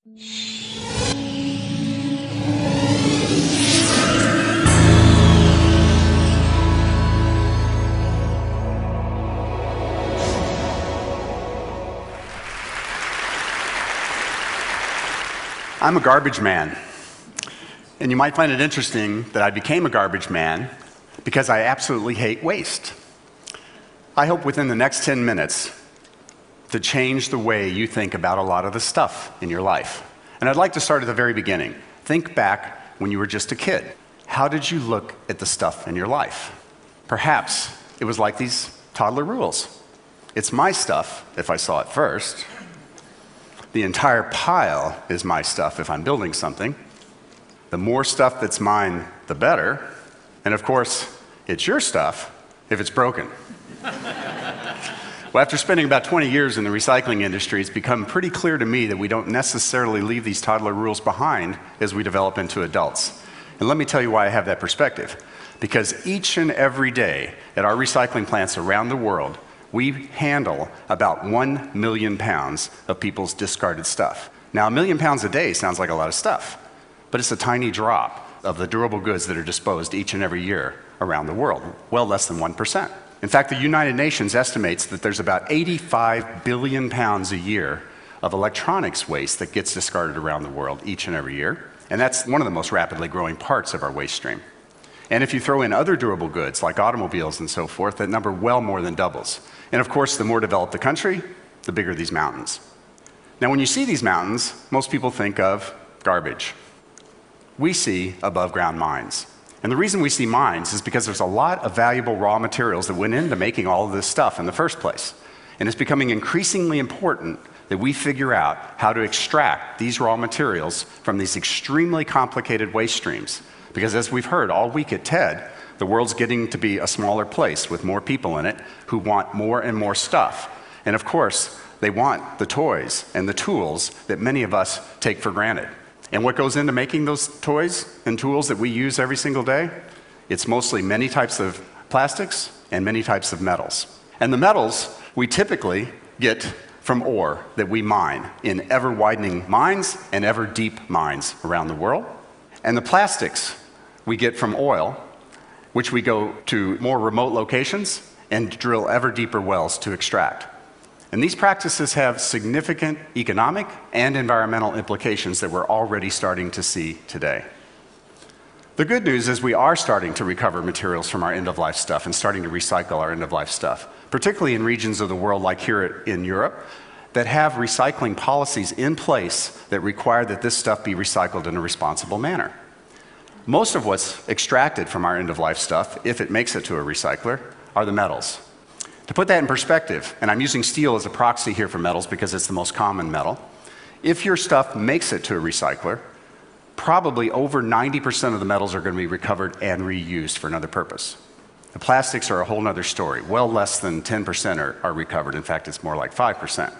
I'm a garbage man. And you might find it interesting that I became a garbage man because I absolutely hate waste. I hope within the next 10 minutes to change the way you think about a lot of the stuff in your life. And I'd like to start at the very beginning. Think back when you were just a kid. How did you look at the stuff in your life? Perhaps it was like these toddler rules. It's my stuff if I saw it first. The entire pile is my stuff if I'm building something. The more stuff that's mine, the better. And of course, it's your stuff if it's broken. Well, after spending about 20 years in the recycling industry, it's become pretty clear to me that we don't necessarily leave these toddler rules behind as we develop into adults. And let me tell you why I have that perspective. Because each and every day at our recycling plants around the world, we handle about 1 million pounds of people's discarded stuff. Now, 1 million pounds a day sounds like a lot of stuff, but it's a tiny drop of the durable goods that are disposed each and every year around the world, well less than 1%. In fact, the United Nations estimates that there's about 85 billion pounds a year of electronics waste that gets discarded around the world each and every year, and that's one of the most rapidly growing parts of our waste stream. And if you throw in other durable goods like automobiles and so forth, that number well more than doubles. And of course, the more developed the country, the bigger these mountains. Now, when you see these mountains, most people think of garbage. We see above ground mines. And the reason we see mines is because there's a lot of valuable raw materials that went into making all of this stuff in the first place. And it's becoming increasingly important that we figure out how to extract these raw materials from these extremely complicated waste streams. Because as we've heard all week at TED, the world's getting to be a smaller place with more people in it who want more and more stuff. And of course, they want the toys and the tools that many of us take for granted. And what goes into making those toys and tools that we use every single day? It's mostly many types of plastics and many types of metals. And the metals we typically get from ore that we mine in ever-widening mines and ever-deep mines around the world. And the plastics we get from oil, which we go to more remote locations and drill ever deeper wells to extract. And these practices have significant economic and environmental implications that we're already starting to see today. The good news is we are starting to recover materials from our end-of-life stuff and starting to recycle our end-of-life stuff, particularly in regions of the world like here in Europe that have recycling policies in place that require that this stuff be recycled in a responsible manner. Most of what's extracted from our end-of-life stuff, if it makes it to a recycler, are the metals. To put that in perspective, and I'm using steel as a proxy here for metals because it's the most common metal, if your stuff makes it to a recycler, probably over 90% of the metals are going to be recovered and reused for another purpose. The plastics are a whole other story. Well less than 10% are recovered. In fact, it's more like 5%.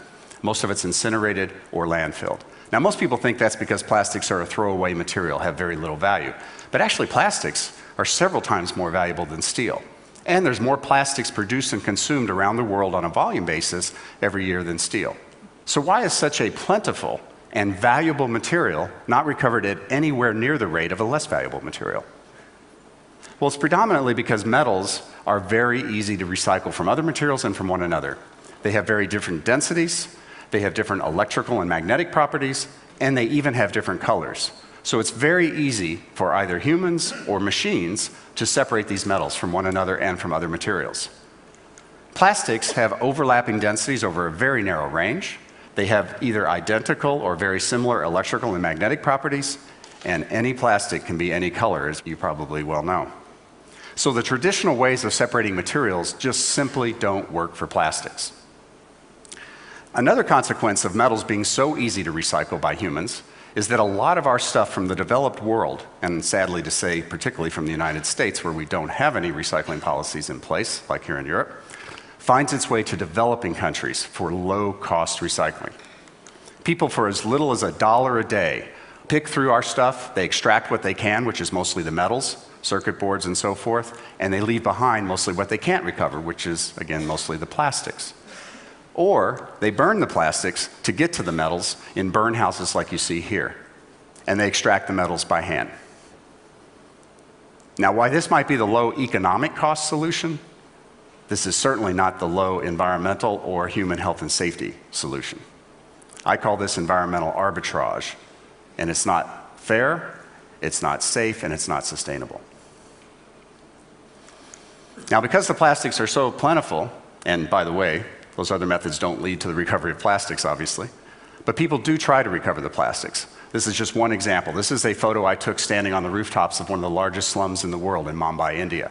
Most of it's incinerated or landfilled. Now, most people think that's because plastics are a throwaway material, have very little value. But actually, plastics are several times more valuable than steel. And there's more plastics produced and consumed around the world on a volume basis every year than steel. So why is such a plentiful and valuable material not recovered at anywhere near the rate of a less valuable material? Well, it's predominantly because metals are very easy to recycle from other materials and from one another. They have very different densities, they have different electrical and magnetic properties, and they even have different colors. So it's very easy for either humans or machines to separate these metals from one another and from other materials. Plastics have overlapping densities over a very narrow range. They have either identical or very similar electrical and magnetic properties, and any plastic can be any color, as you probably well know. So the traditional ways of separating materials just simply don't work for plastics. Another consequence of metals being so easy to recycle by humans is that a lot of our stuff from the developed world, and sadly to say, particularly from the United States, where we don't have any recycling policies in place, like here in Europe, finds its way to developing countries for low-cost recycling. People for as little as $1 a day pick through our stuff, they extract what they can, which is mostly the metals, circuit boards and so forth, and they leave behind mostly what they can't recover, which is, again, mostly the plastics. Or they burn the plastics to get to the metals in burn houses like you see here. And they extract the metals by hand. Now, while this might be the low economic cost solution, this is certainly not the low environmental or human health and safety solution. I call this environmental arbitrage, and it's not fair, it's not safe, and it's not sustainable. Now, because the plastics are so plentiful, and by the way, those other methods don't lead to the recovery of plastics, obviously, but people do try to recover the plastics. This is just one example. This is a photo I took standing on the rooftops of one of the largest slums in the world in Mumbai, India.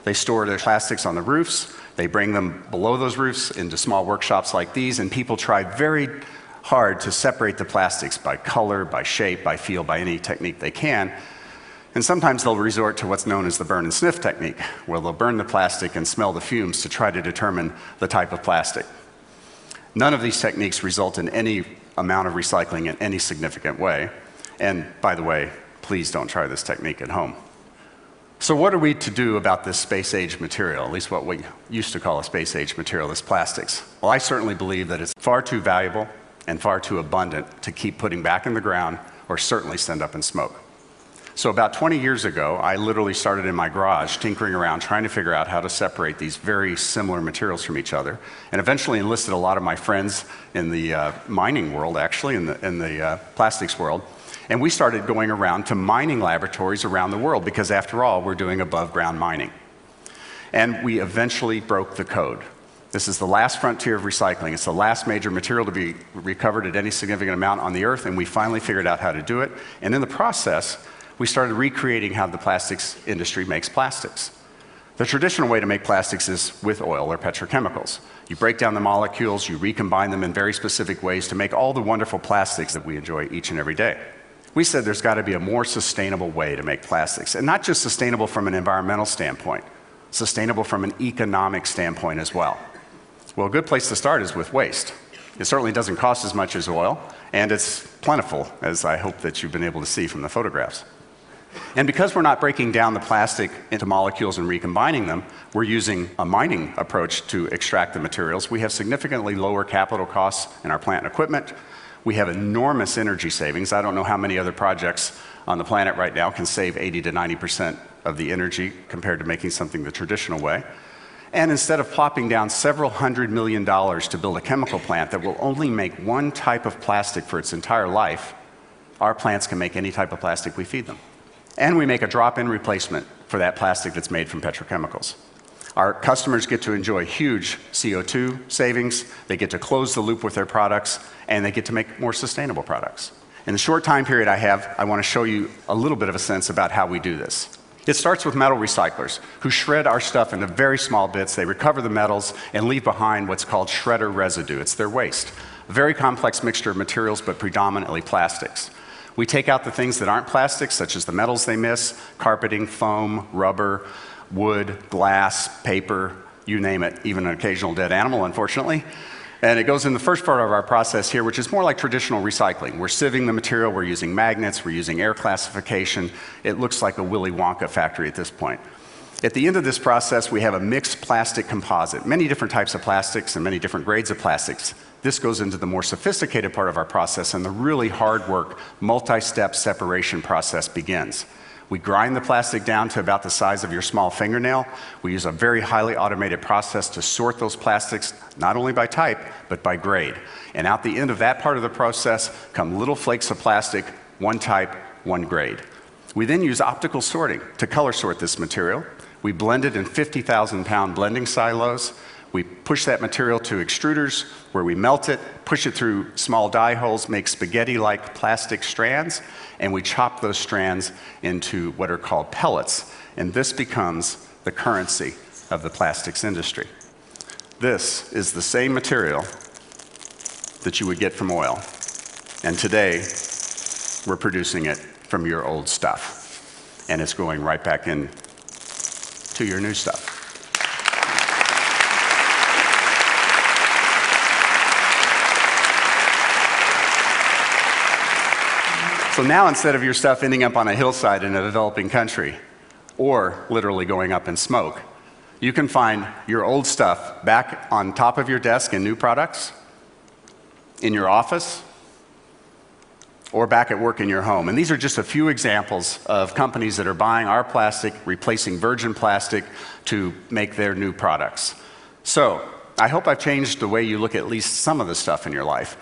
They store their plastics on the roofs, they bring them below those roofs into small workshops like these, and people try very hard to separate the plastics by color, by shape, by feel, by any technique they can. And sometimes they'll resort to what's known as the burn and sniff technique, where they'll burn the plastic and smell the fumes to try to determine the type of plastic. None of these techniques result in any amount of recycling in any significant way. And by the way, please don't try this technique at home. So what are we to do about this space-age material, at least what we used to call a space-age material, this plastics? Well, I certainly believe that it's far too valuable and far too abundant to keep putting back in the ground or certainly send up in smoke. So about 20 years ago, I literally started in my garage tinkering around trying to figure out how to separate these very similar materials from each other, and eventually enlisted a lot of my friends in the mining world, actually, in the plastics world. And we started going around to mining laboratories around the world because, after all, we're doing above-ground mining. And we eventually broke the code. This is the last frontier of recycling. It's the last major material to be recovered at any significant amount on the Earth, and we finally figured out how to do it. And in the process, we started recreating how the plastics industry makes plastics. The traditional way to make plastics is with oil or petrochemicals. You break down the molecules, you recombine them in very specific ways to make all the wonderful plastics that we enjoy each and every day. We said there's got to be a more sustainable way to make plastics, and not just sustainable from an environmental standpoint, sustainable from an economic standpoint as well. Well, a good place to start is with waste. It certainly doesn't cost as much as oil, and it's plentiful, as I hope that you've been able to see from the photographs. And because we're not breaking down the plastic into molecules and recombining them, we're using a mining approach to extract the materials. We have significantly lower capital costs in our plant and equipment. We have enormous energy savings. I don't know how many other projects on the planet right now can save 80 to 90% of the energy compared to making something the traditional way. And instead of plopping down several $100 million to build a chemical plant that will only make one type of plastic for its entire life, our plants can make any type of plastic we feed them. And we make a drop-in replacement for that plastic that's made from petrochemicals. Our customers get to enjoy huge CO2 savings, they get to close the loop with their products, and they get to make more sustainable products. In the short time period I have, I want to show you a little bit of a sense about how we do this. It starts with metal recyclers, who shred our stuff into very small bits. They recover the metals and leave behind what's called shredder residue. It's their waste. A very complex mixture of materials, but predominantly plastics. We take out the things that aren't plastics, such as the metals they miss, carpeting, foam, rubber, wood, glass, paper, you name it, even an occasional dead animal, unfortunately. And it goes in the first part of our process here, which is more like traditional recycling. We're sieving the material, we're using magnets, we're using air classification. It looks like a Willy Wonka factory at this point. At the end of this process, we have a mixed plastic composite, many different types of plastics and many different grades of plastics. This goes into the more sophisticated part of our process, and the really hard work, multi-step separation process begins. We grind the plastic down to about the size of your small fingernail. We use a very highly automated process to sort those plastics, not only by type, but by grade. And out the end of that part of the process come little flakes of plastic, one type, one grade. We then use optical sorting to color sort this material. We blend it in 50,000-pound blending silos. We push that material to extruders where we melt it, push it through small die holes, make spaghetti-like plastic strands, and we chop those strands into what are called pellets. And this becomes the currency of the plastics industry. This is the same material that you would get from oil. And today, we're producing it from your old stuff. And it's going right back in to your new stuff. So now, instead of your stuff ending up on a hillside in a developing country, or literally going up in smoke, you can find your old stuff back on top of your desk in new products, in your office, or back at work in your home. And these are just a few examples of companies that are buying our plastic, replacing virgin plastic to make their new products. So, I hope I've changed the way you look at least some of the stuff in your life.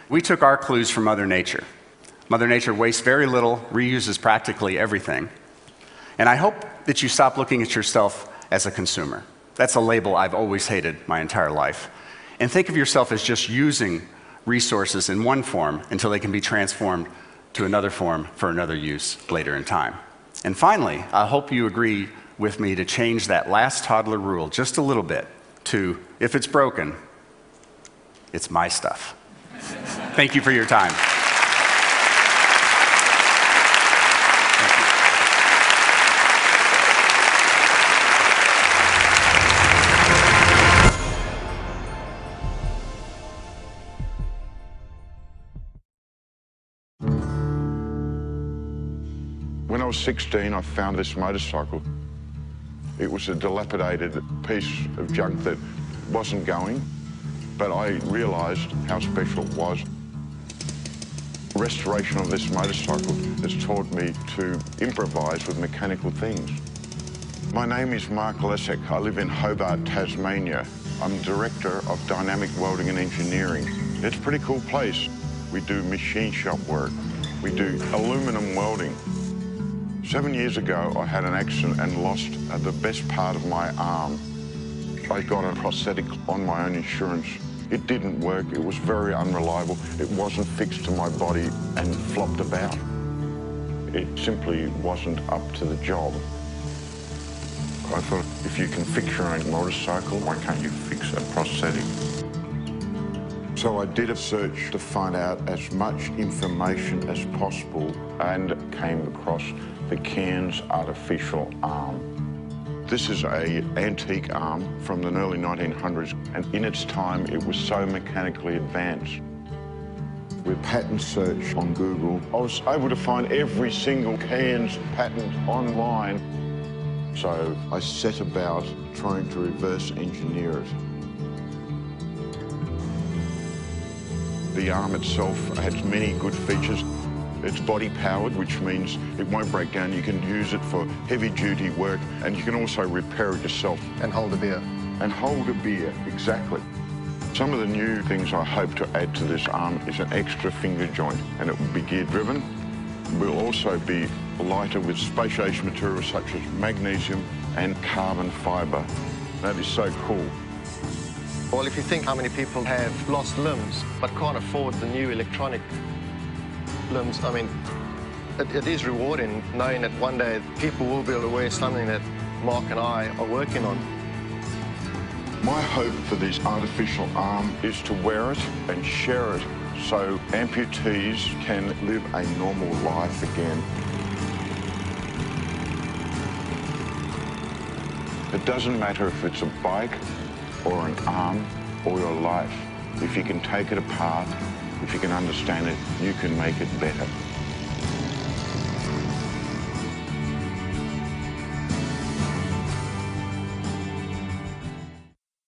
We took our clues from Mother Nature. Mother Nature wastes very little, reuses practically everything. And I hope that you stop looking at yourself as a consumer. That's a label I've always hated my entire life. And think of yourself as just using resources in one form until they can be transformed to another form for another use later in time. And finally, I hope you agree with me to change that last toddler rule just a little bit to, if it's broken, it's my stuff. Thank you for your time. When I was 16, I found this motorcycle. It was a dilapidated piece of junk that wasn't going, but I realised how special it was. Restoration of this motorcycle has taught me to improvise with mechanical things. My name is Mark Lessek. I live in Hobart, Tasmania. I'm Director of Dynamic Welding and Engineering. It's a pretty cool place. We do machine shop work. We do aluminium welding. 7 years ago, I had an accident and lost the best part of my arm. I got a prosthetic on my own insurance. It didn't work. It was very unreliable. It wasn't fixed to my body and flopped about. It simply wasn't up to the job. I thought, if you can fix your own motorcycle, why can't you fix a prosthetic? So I did a search to find out as much information as possible and came across the Cairns artificial arm. This is an antique arm from the early 1900s, and in its time it was so mechanically advanced. With patent search on Google, I was able to find every single Cairns patent online. So I set about trying to reverse engineer it. The arm itself has many good features. It's body powered, which means it won't break down. You can use it for heavy duty work, and you can also repair it yourself. And hold a beer. And hold a beer, exactly. Some of the new things I hope to add to this arm is an extra finger joint, and it will be gear driven. We'll also be lighter with space-age materials such as magnesium and carbon fibre. That is so cool. Well, if you think how many people have lost limbs but can't afford the new electronic limbs, I mean, it is rewarding knowing that one day people will be able to wear something that Mark and I are working on. My hope for this artificial arm is to wear it and share it so amputees can live a normal life again. It doesn't matter if it's a bike or an arm or your life. If you can take it apart, if you can understand it, you can make it better.